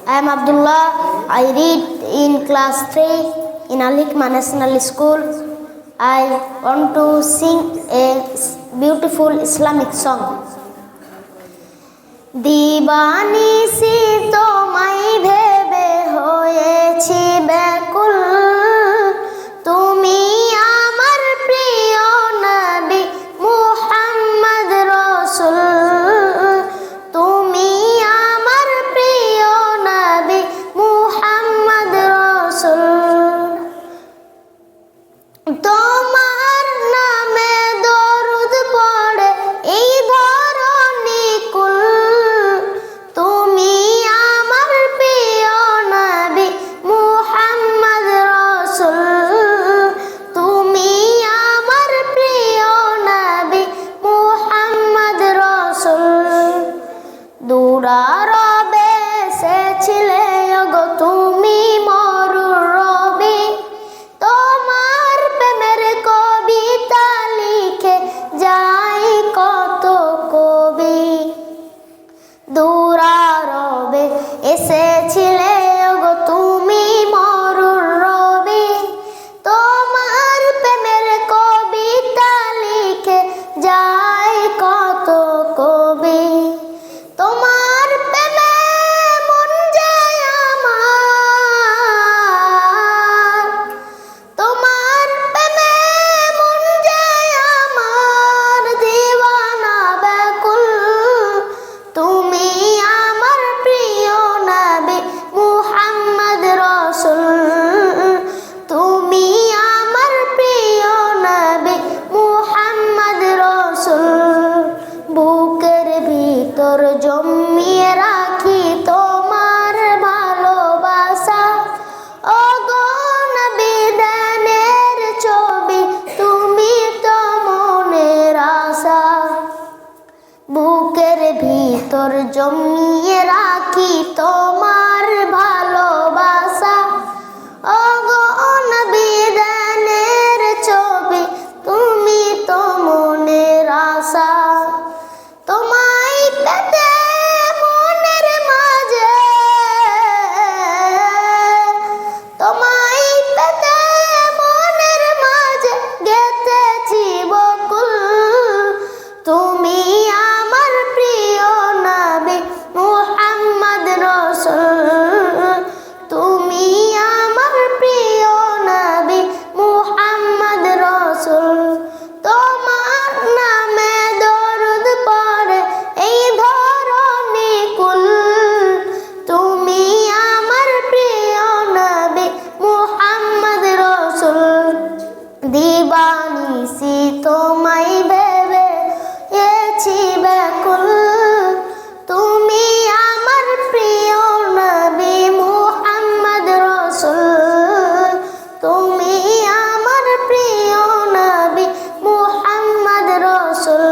I am Abdullah. I read in class 3 in Al-Hikmah National School. I want to sing a beautiful Islamic song. দিবানিসি তোমায় ভেবে হয়েছি ব্যাকুল, তুমি আমার প্রিয় নবী মুহাম্মদ রাসূল, তুমি আমার প্রিয় নবী মুহাম্মদ রাসূল। তোমার নামে দরুদ পড়ে এই ধরণী কুল, তুমি আমার প্রিয় নবী মুহাম্মদ রাসূল, তুমি আমার প্রিয় নবী মুহাম্মদ রাসূল। দুরারবে এসেছিলে ওগো তুমি মরুর রবি, তোমার প্রেমের কবিতা লিখে যাই কত কবি। দুরারবে এসেছিলে ওগো তুমি মরুর রবি, তোমার প্রেমের কবিতা লিখে যাই কত কবি। তোমার প্রেমে মন যায় আমার, তোমার প্রেমে মন যায় আমার দিওয়ানা ব্যাকুল, তুমি আমার প্রিয় নবী মুহাম্মদ রাসূল, তুমি আমার প্রিয় নবী মুহাম্মদ রাসূল। বুকের ভিতর জমিয়ে রাখি তোমার ভালোবাসা, ওগো নবী দানের ছবি তুমি তো মনের আশা। বুকের ভিতর জমিয়ে রাখি তোমার ভালোবাসা, ওগো নবী দানের ছবি তুমি তো মনের আশা। তোমায় পেতে মনের মাঝে, তোমায় পেতে মনের মাঝে গেঁথেছি বকুল, তুমি আমার প্রিয় নবী মুহাম্মদ রাসূল, তুমি আমার প্রিয় নবী মুহাম্মদ রাসূল। তোমার নামে দরুদ পড়ে এই ধরণী কুল, তুমি আমার প্রিয় নবী মুহাম্মদ রাসূল। দিবানিসি তোমায় ভেবে হয়েছি ব্যাকুল, তুমি আমার প্রিয় নবী মুহাম্মদ রাসূল, তুমি আমার প্রিয় নবী মুহাম্মদ রাসূল।